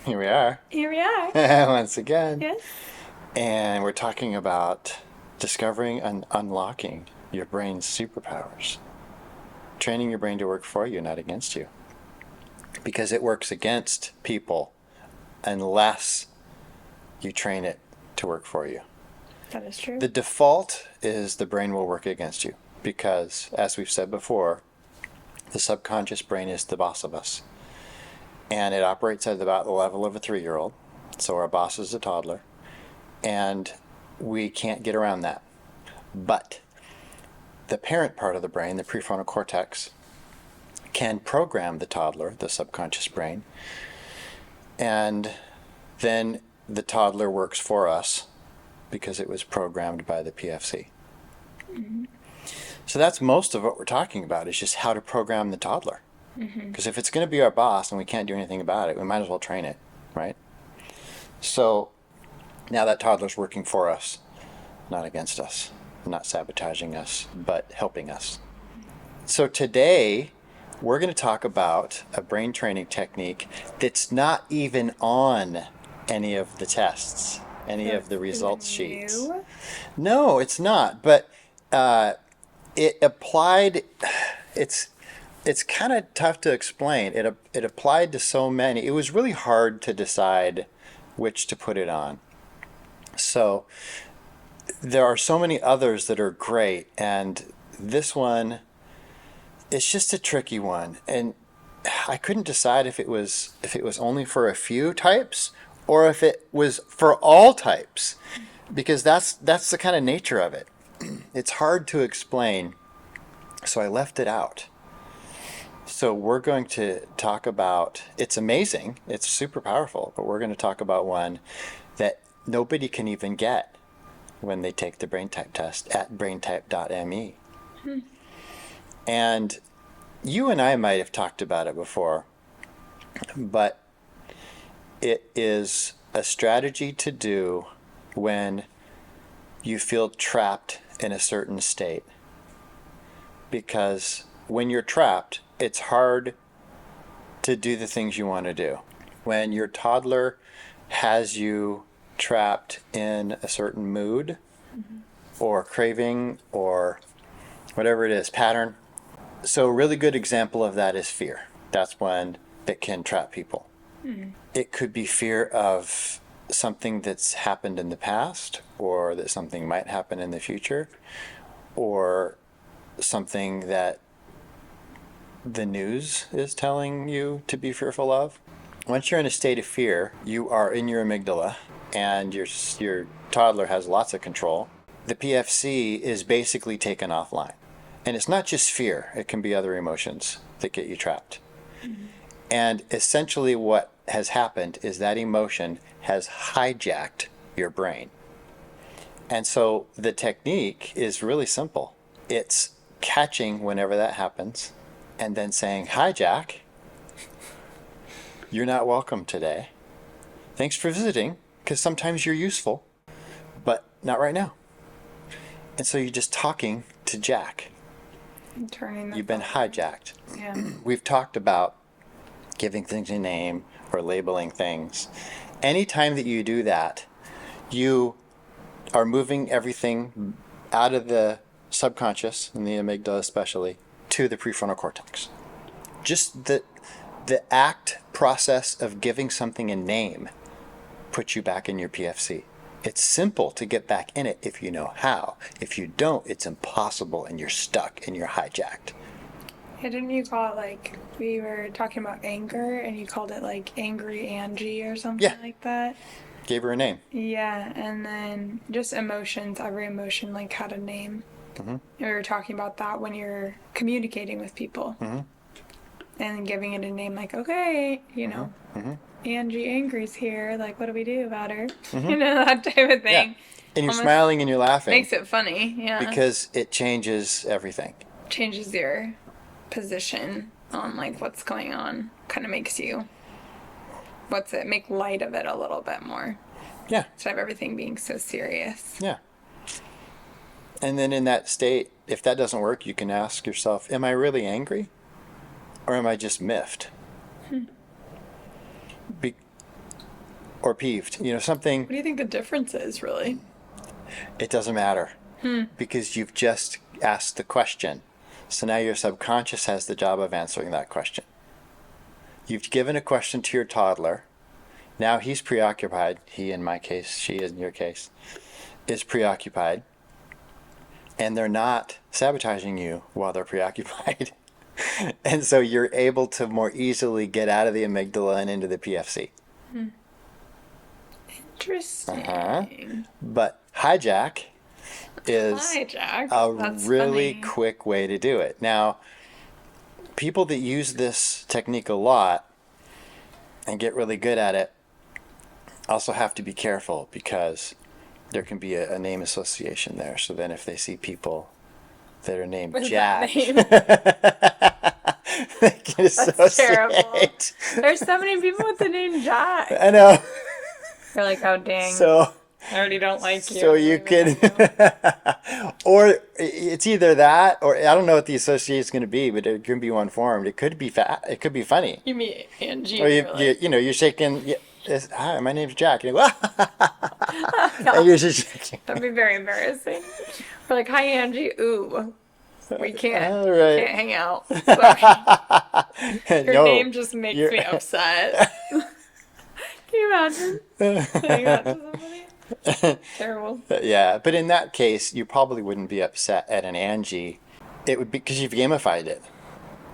Here we are. Here we are. Once again. Yes. And we're talking about discovering and unlocking your brain's superpowers. Training your brain to work for you, not against you. Because it works against people unless you train it to work for you. That is true. The default is the brain will work against you because, as we've said before, the subconscious brain is the boss of us. And it operates at about the level of a 3-year-old. So our boss is a toddler. And we can't get around that. But the parent part of the brain, the prefrontal cortex, can program the toddler, the subconscious brain. And then the toddler works for us because it was programmed by the PFC. Mm-hmm. So that's most of what we're talking about, is just how to program the toddler. Because if it's going to be our boss and we can't do anything about it, we might as well train it, right? So now that toddler's working for us, not against us, not sabotaging us, but helping us. So today, we're going to talk about a brain training technique that's not even on any of the tests, any of the results sheets. New. No, it's not. But it applied. It's kind of tough to explain. It applied to so many. It was really hard to decide which to put it on. So there are so many others that are great, and this one, it's just a tricky one. And I couldn't decide if it was only for a few types or if it was for all types, because that's the kind of nature of it. It's hard to explain, so I left it out. So we're going to talk about, it's amazing, it's super powerful, but we're going to talk about one that nobody can even get when they take the brain type test at braintype.me. And you and I might have talked about it before, but it is a strategy to do when you feel trapped in a certain state. Because when you're trapped, it's hard to do the things you want to do. When your toddler has you trapped in a certain mood or craving or whatever it is, pattern. So a really good example of that is fear. That's one that can trap people. It could be fear of something that's happened in the past, or that something might happen in the future, or something that the news is telling you to be fearful of. Once you're in a state of fear, you are in your amygdala, and your toddler has lots of control. The PFC is basically taken offline. And it's not just fear, it can be other emotions that get you trapped. And essentially what has happened is that emotion has hijacked your brain. And so the technique is really simple. It's catching whenever that happens and then saying, "Hi, Jack. You're not welcome today. Thanks for visiting, because sometimes you're useful, but not right now." And so you're just talking to Jack. Turning the You've been hijacked. Yeah. We've talked about giving things a name or labeling things. Anytime that you do that, you are moving everything out of the subconscious, and the amygdala especially, to the prefrontal cortex. Just the act process of giving something a name puts you back in your PFC. It's simple to get back in it if you know how. If you don't, it's impossible, and you're stuck and you're hijacked. Yeah, didn't you call it like, we were talking about anger and you called it like Angry Angie or something Yeah. like that? Gave her a name. Yeah, and then just emotions, every emotion like had a name. And we were talking about that when you're communicating with people. And giving it a name like, okay, Angie Angry's here, like what do we do about her? That type of thing. And you're Almost smiling and you're laughing. makes it funny, yeah. Because it changes everything. Changes your position on like what's going on. Kind of makes you make light of it a little bit more. Yeah. Instead of everything being so serious. Yeah. And then in that state, if that doesn't work, you can ask yourself, am I really angry? Or am I just miffed? or peeved. Something, What do you think the difference is, really? it doesn't matter because you've just asked the question. So now your subconscious has the job of answering that question. You've given a question to your toddler. Now he's preoccupied. He, in my case, she in your case, is preoccupied. And they're not sabotaging you while they're preoccupied. And so you're able to more easily get out of the amygdala and into the PFC. Interesting. But hijack is Hijack. a That's really funny. quick way to do it. Now, people that use this technique a lot and get really good at it also have to be careful because there can be a name association there. So then if they see people that are named What is Jack, that name? they can That's terrible. associate. There's so many people with the name Jack. I know. You're like, oh dang, So I already don't like you. So you Leave could, it alone. or it's either that, or I don't know what the association is going to be, but it could be one formed. It could be it could be funny. You mean Angie? Or Really? you're shaking. Hi, my name's Jack. And you go, and you're just shaking. That'd be very embarrassing. We're like, hi Angie. Ooh, we can't, All right. can't hang out. Sorry. Your No, name just makes you're- me upset. Can you imagine saying that to somebody? Terrible. Yeah, but in that case, you probably wouldn't be upset at an Angie. It would be because you've gamified it.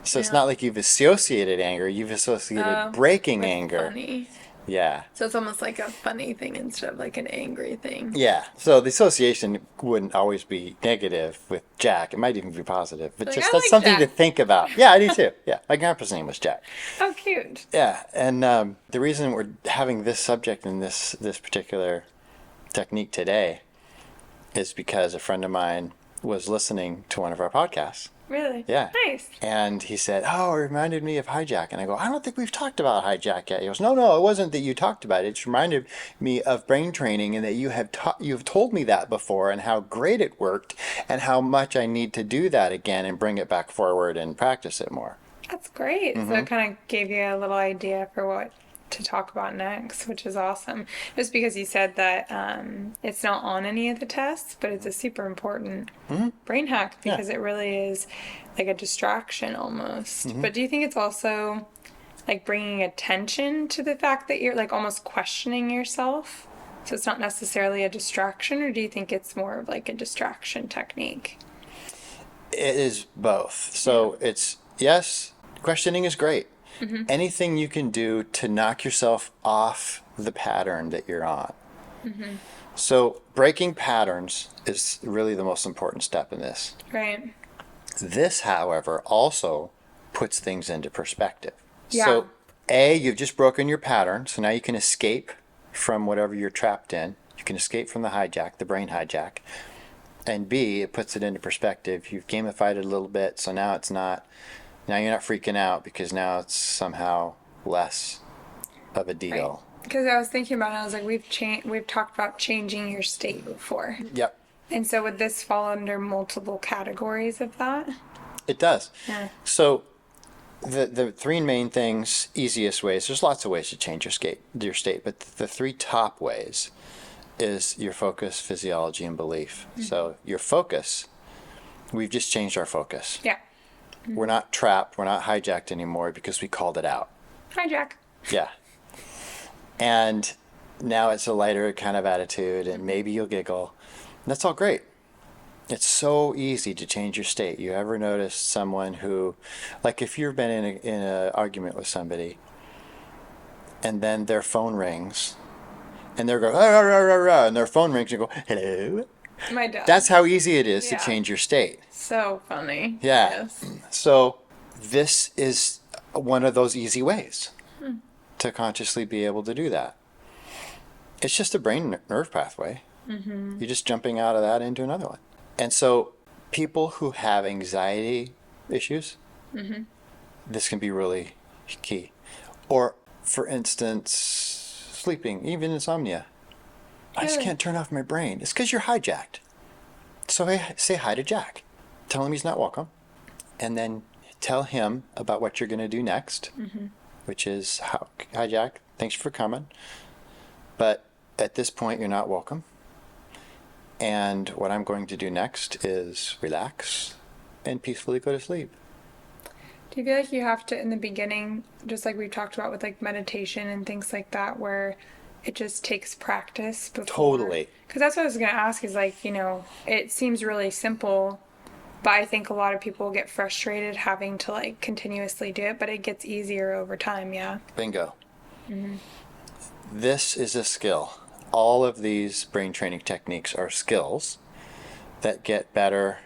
So it's Yeah. not like you've associated anger. You've associated breaking With anger. Funny. Yeah. So it's almost like a funny thing instead of like an angry thing. Yeah. So the association wouldn't always be negative with Jack. It might even be positive. But Like, just I that's like something to Jack. think about. Yeah, I do too. Yeah. My grandpa's name was Jack. Oh, cute. Yeah. And the reason we're having this subject and this particular technique today is because a friend of mine was listening to one of our podcasts. Really? Yeah. Nice. And he said, oh, it reminded me of hijack. And I go, I don't think we've talked about hijack yet. He goes, no, it wasn't that you talked about it. It reminded me of brain training and that you've told me that before and how great it worked and how much I need to do that again and bring it back forward and practice it more. That's great. So it kind of gave you a little idea for what to talk about next, which is awesome. Just because you said that it's not on any of the tests, but it's a super important brain hack because it really is like a distraction almost. But do you think it's also like bringing attention to the fact that you're like almost questioning yourself? So it's not necessarily a distraction, or do you think it's more of like a distraction technique? It is both. So it's, yes, questioning is great. Anything you can do to knock yourself off the pattern that you're on. So breaking patterns is really the most important step in this. Right. This, however, also puts things into perspective. Yeah. So, you've just broken your pattern, so now you can escape from whatever you're trapped in. You can escape from the hijack, the brain hijack. And B, it puts it into perspective. You've gamified it a little bit, so now it's not, now you're not freaking out because now it's somehow less of a deal. Because I was thinking about it, I was like, we've talked about changing your state before. Yep, And so would this fall under multiple categories of that? it does. Yeah. So the three main things, easiest ways, there's lots of ways to change your state, but the three top ways is your focus, physiology, and belief. So your focus, we've just changed our focus. Yeah. We're not trapped, we're not hijacked anymore because we called it out. Hi, Jack. Yeah. And now it's a lighter kind of attitude, and maybe you'll giggle. That's all great. It's so easy to change your state. You ever notice someone who, like if you've been in an argument with somebody, and then their phone rings, and they're going, rah, rah, rah, rah, and their phone rings, and you go, hello? My dad. That's how easy it is Yeah. to change your state. So funny. Yeah. Yes. So this is one of those easy ways to consciously be able to do that. It's just a brain nerve pathway. You're just jumping out of that into another one. And so people who have anxiety issues, this can be really key. Or, for instance, sleeping, even insomnia. I just Really? can't turn off my brain. It's because you're hijacked. So I say hi to Jack. Tell him he's not welcome. And then tell him about what you're going to do next, which is, hi, Jack, thanks for coming. But at this point, you're not welcome. And what I'm going to do next is relax and peacefully go to sleep. Do you feel like you have to, in the beginning, just like we've talked about with like meditation and things like that, where it just takes practice before? Totally. Because that's what I was going to ask is like, it seems really simple, but I think a lot of people get frustrated having to like continuously do it, but it gets easier over time, yeah? Bingo. This is a skill. All of these brain training techniques are skills that get better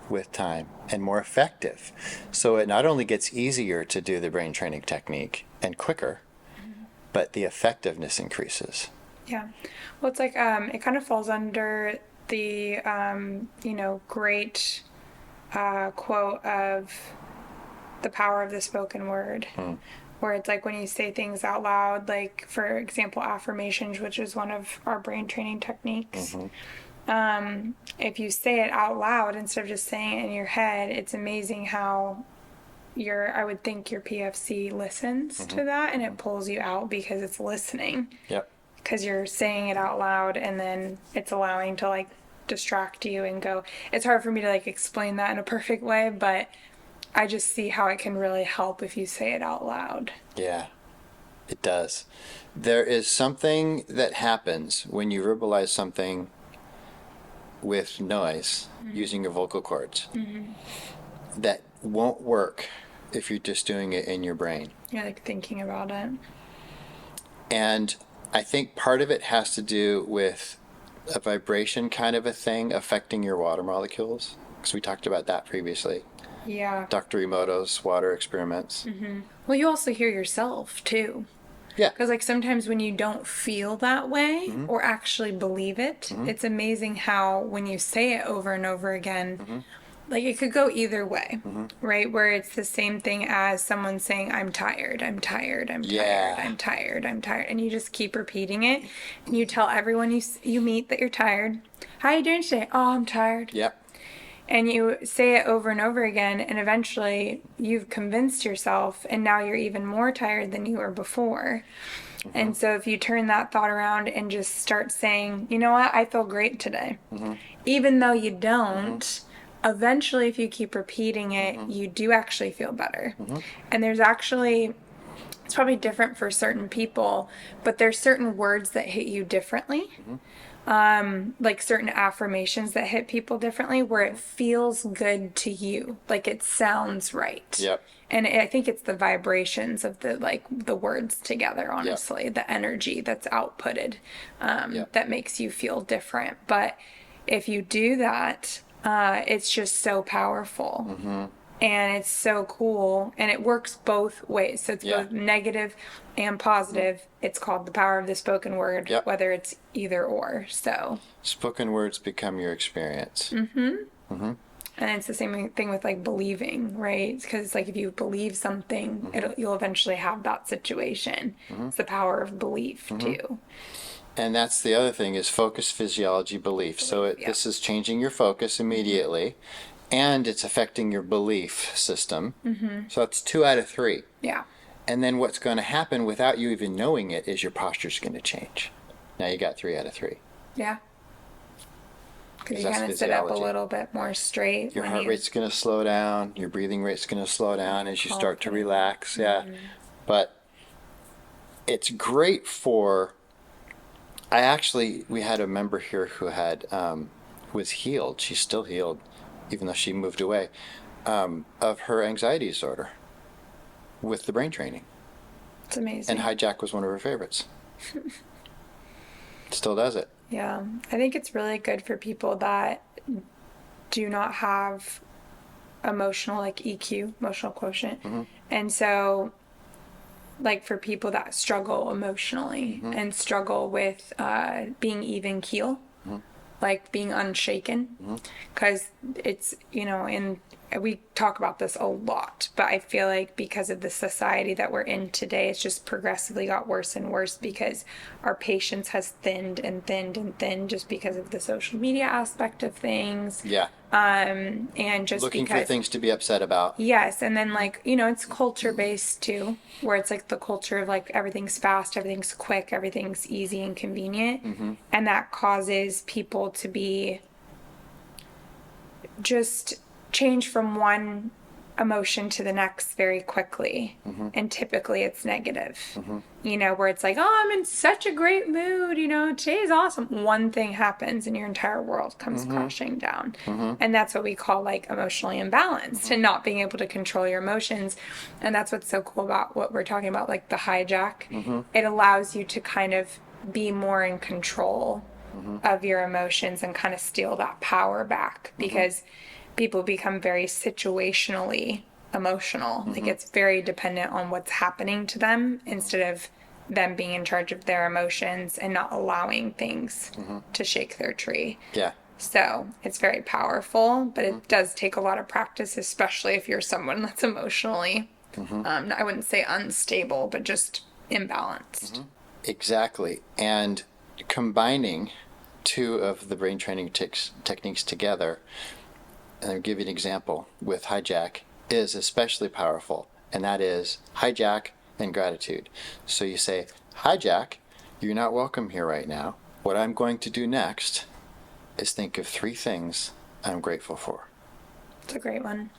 with time and more effective. So it not only gets easier to do the brain training technique and quicker, but the effectiveness increases. Yeah. Well, it's like, it kind of falls under the, great quote of the power of the spoken word. Where it's like when you say things out loud, like, for example, affirmations, which is one of our brain training techniques. If you say it out loud instead of just saying it in your head, it's amazing how I would think your PFC listens to that and it pulls you out because it's listening. Yep. Because you're saying it out loud and then it's allowing to like distract you and go. It's hard for me to like explain that in a perfect way, but I just see how it can really help if you say it out loud. Yeah, it does. There is something that happens when you verbalize something with noise using your vocal cords that won't work if you're just doing it in your brain. You're like thinking about it. And I think part of it has to do with a vibration kind of a thing affecting your water molecules, because we talked about that previously. Yeah. Dr. Emoto's water experiments. Well, you also hear yourself too. Yeah. Because like sometimes when you don't feel that way or actually believe it, it's amazing how when you say it over and over again, like it could go either way, right? Where it's the same thing as someone saying, I'm tired, I'm tired, I'm tired, I'm tired, I'm tired. And you just keep repeating it. And you tell everyone you meet that you're tired. How are you doing today? Oh, I'm tired. Yep. And you say it over and over again, and eventually you've convinced yourself, and now you're even more tired than you were before. And so if you turn that thought around and just start saying, you know what, I feel great today. Even though you don't, eventually if you keep repeating it, you do actually feel better. And there's actually, it's probably different for certain people, but there's certain words that hit you differently. Like certain affirmations that hit people differently where it feels good to you, like it sounds right. Yep. And I think it's the vibrations of the words together, honestly, the energy that's outputted that makes you feel different. But if you do that, it's just so powerful. And it's so cool, and it works both ways. So it's both negative and positive. It's called the power of the spoken word, whether it's either or. So spoken words become your experience. And it's the same thing with like believing, right? Because it's like if you believe something, you'll eventually have that situation. It's the power of belief too. And that's the other thing is focus, physiology, belief. So this is changing your focus immediately. And it's affecting your belief system. So that's 2 out of 3. Yeah. And then what's going to happen without you even knowing it is your posture's going to change. Now you got 3 out of 3. Yeah. Because you kind of sit up a little bit more straight. Your heart rate's going to slow down. Your breathing rate's going to slow down as you start to relax. Yeah. But it's great for... we had a member here who had was healed. She's still healed, even though she moved away, of her anxiety disorder with the brain training. It's amazing. And Hijack was one of her favorites. Still does it. Yeah. I think it's really good for people that do not have emotional, like EQ, emotional quotient. And so, like for people that struggle emotionally and struggle with being even keel, like being unshaken, because it's, in we talk about this a lot, but I feel like because of the society that we're in today, it's just progressively got worse and worse because our patience has thinned and thinned and thinned just because of the social media aspect of things. Yeah. And just Looking because, for things to be upset about. yes, and then like, you know, it's culture based too, where it's like the culture of like everything's fast, everything's quick, everything's easy and convenient. And that causes people to be just change from one emotion to the next very quickly. And typically it's negative, you know, where it's like, oh, I'm in such a great mood, you know, today's awesome. One thing happens and your entire world comes crashing down. And that's what we call like emotionally imbalanced and not being able to control your emotions. And that's what's so cool about what we're talking about, like the hijack. It allows you to kind of be more in control of your emotions and kind of steal that power back because people become very situationally emotional. Like it's very dependent on what's happening to them instead of them being in charge of their emotions and not allowing things to shake their tree. Yeah. So it's very powerful, but it does take a lot of practice, especially if you're someone that's emotionally, I wouldn't say unstable, but just imbalanced. Exactly. And combining two of the brain training techniques together, and I'll give you an example with hijack, is especially powerful, and that is hijack and gratitude. So you say, hijack, you're not welcome here right now. What I'm going to do next is think of 3 things I'm grateful for. It's a great one.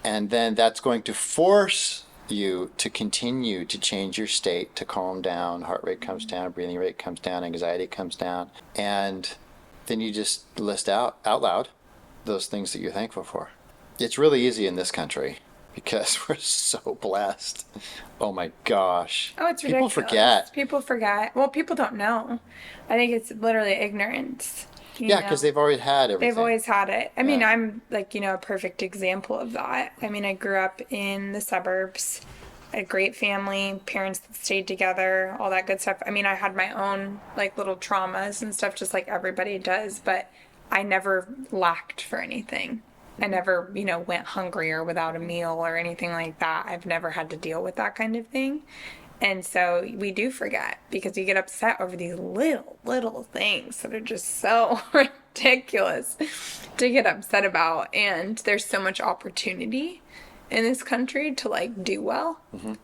And then that's going to force you to continue to change your state, to calm down, heart rate comes down, breathing rate comes down, anxiety comes down, and then you just list out loud those things that you're thankful for. It's really easy in this country because we're so blessed. Oh my gosh. Oh, it's ridiculous. People forget. Well, people don't know. I think it's literally ignorance. Yeah, because they've always had everything. They've always had it. I mean, I'm like, you know, a perfect example of that. I mean, I grew up in the suburbs, a great family, parents that stayed together, all that good stuff. I mean, I had my own like little traumas and stuff just like everybody does, but I never lacked for anything. I never, you know, went hungry or without a meal or anything like that. I've never had to deal with that kind of thing. And so we do forget because we get upset over these little things that are just so ridiculous to get upset about. And there's so much opportunity in this country to like do well.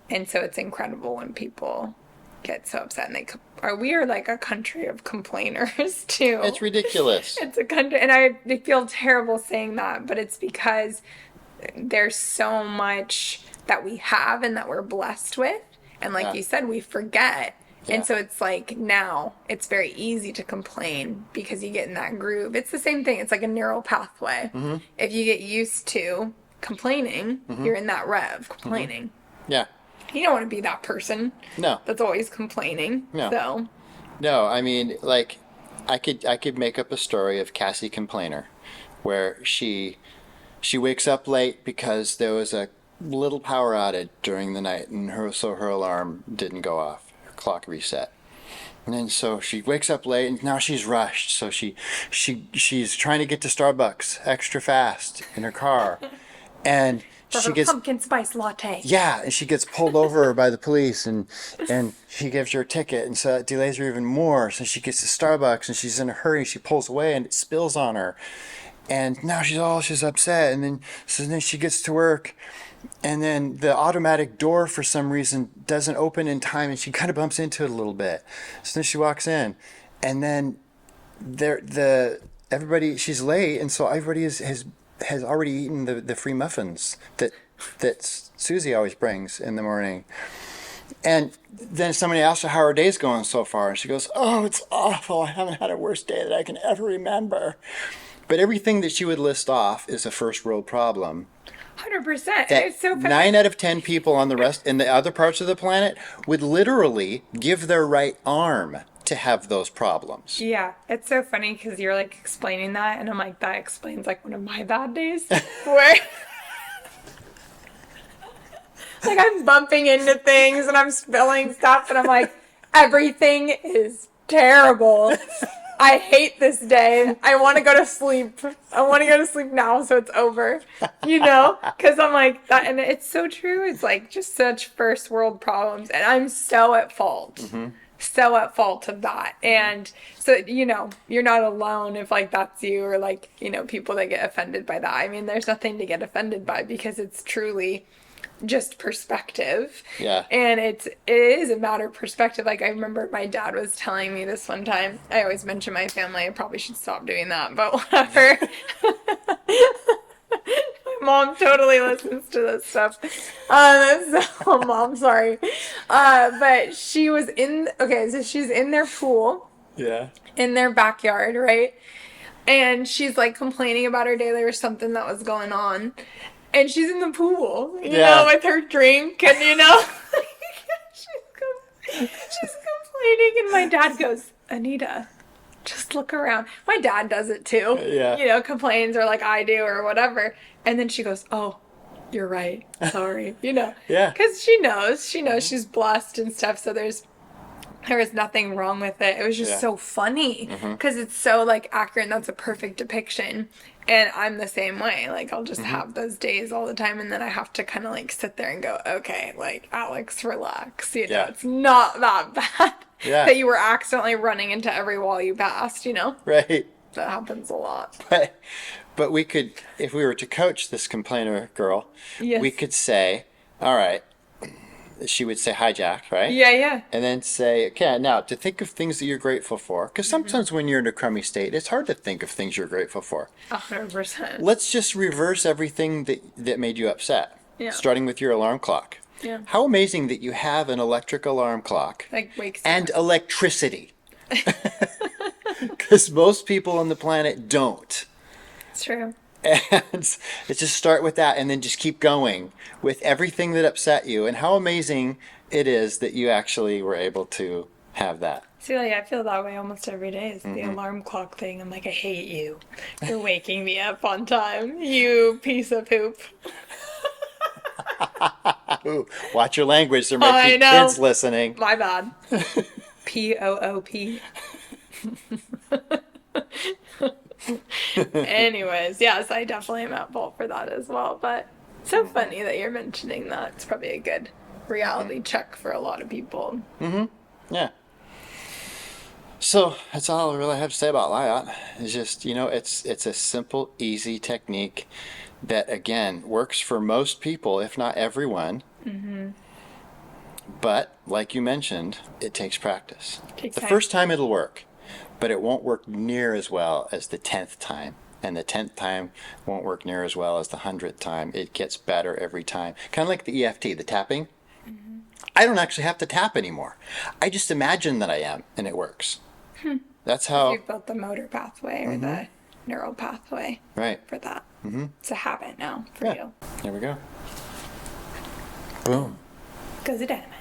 And so it's incredible when people get so upset and we are like a country of complainers too. It's ridiculous. It's a country, and I feel terrible saying that, but it's because there's so much that we have and that we're blessed with. And like you said, we forget. Yeah. And so it's like now it's very easy to complain because you get in that groove. It's the same thing. It's like a neural pathway. If you get used to complaining, you're in that rev, complaining. Yeah. You don't want to be that person. No. That's always complaining. No. So. No, I mean, like, I could make up a story of Cassie Complainer, where she wakes up late because there was a little power outage during the night, and her alarm didn't go off, her clock reset. And then so she wakes up late, and now she's rushed. So she's trying to get to Starbucks extra fast in her car, and she gets pumpkin spice latte. Yeah, and she gets pulled over by the police, and she gives her a ticket, and so it delays her even more. So she gets to Starbucks, and she's in a hurry. She pulls away, and it spills on her, and now she's upset. And then she gets to work, and then the automatic door for some reason doesn't open in time, and she kind of bumps into it a little bit. So then she walks in, and then everybody, she's late, and so everybody has already eaten the free muffins that Susie always brings in the morning. And then somebody asked her how her day's going so far, and she goes, "Oh, it's awful. I haven't had a worse day that I can ever remember." But everything that she would list off is a first world problem. 100%. It's so funny. 9 out of 10 people on in the other parts of the planet would literally give their right arm to have those problems. Yeah, it's so funny because you're like explaining that, and I'm like, that explains like one of my bad days where like I'm bumping into things and I'm spilling stuff, and I'm like, everything is terrible. I hate this day. I want to go to sleep. I want to go to sleep now so it's over. Because I'm like, that, and it's so true. It's like just such first world problems. And I'm so at fault. Mm-hmm. So at fault of that. And so, you're not alone if like that's you or like, people that get offended by that. I mean, there's nothing to get offended by because it's truly just perspective. Yeah. And it is a matter of perspective. Like I remember my dad was telling me this one time. I always mention my family. I probably should stop doing that, but whatever. My mom totally listens to this stuff. So mom, sorry. But she was so she's in their pool. Yeah. In their backyard, right? And she's like complaining about her day. There was something that was going on. And she's in the pool, with her drink, and she's complaining, and my dad goes, Anita, just look around. My dad does it too. Yeah. Complains or like I do or whatever. And then she goes, oh, you're right. Sorry. Yeah. Because she knows she's blessed and stuff. So there was nothing wrong with it. It was just so funny because it's so like accurate and that's a perfect depiction. And I'm the same way. Like I'll just have those days all the time and then I have to kind of like sit there and go, okay, like Alex, relax. It's not that bad that you were accidentally running into every wall you passed, Right. That happens a lot. But we could, if we were to coach this complainer girl, we could say, all right, she would say hijack, right? Yeah. And then say, okay, now to think of things that you're grateful for, because sometimes when you're in a crummy state, it's hard to think of things you're grateful for. 100%. Let's just reverse everything that made you upset, starting with your alarm clock. Yeah. How amazing that you have an electric alarm clock Like wakes and electricity. Because most people on the planet don't. It's true. And it's just start with that and then just keep going with everything that upset you. And how amazing it is that you actually were able to have that. See, like, I feel that way almost every day. It's the alarm clock thing. I'm like, I hate you. You're waking me up on time. You piece of poop. Ooh, watch your language. There might be kids listening. My bad. P-O-O-P. Anyways, yes, I definitely am at fault for that as well. But it's so funny that you're mentioning that. It's probably a good reality check for a lot of people. Yeah. So that's all I really have to say about that. It's just, it's a simple, easy technique that, again, works for most people, if not everyone. But like you mentioned, it takes practice. The first time it'll work, but it won't work near as well as the 10th time. And the 10th time won't work near as well as the 100th time. It gets better every time. Kind of like the EFT, the tapping. I don't actually have to tap anymore. I just imagine that I am, and it works. That's how... You've built the motor pathway or the neural pathway for that. It's a habit now for you. There we go. Boom. Goes the dynamite.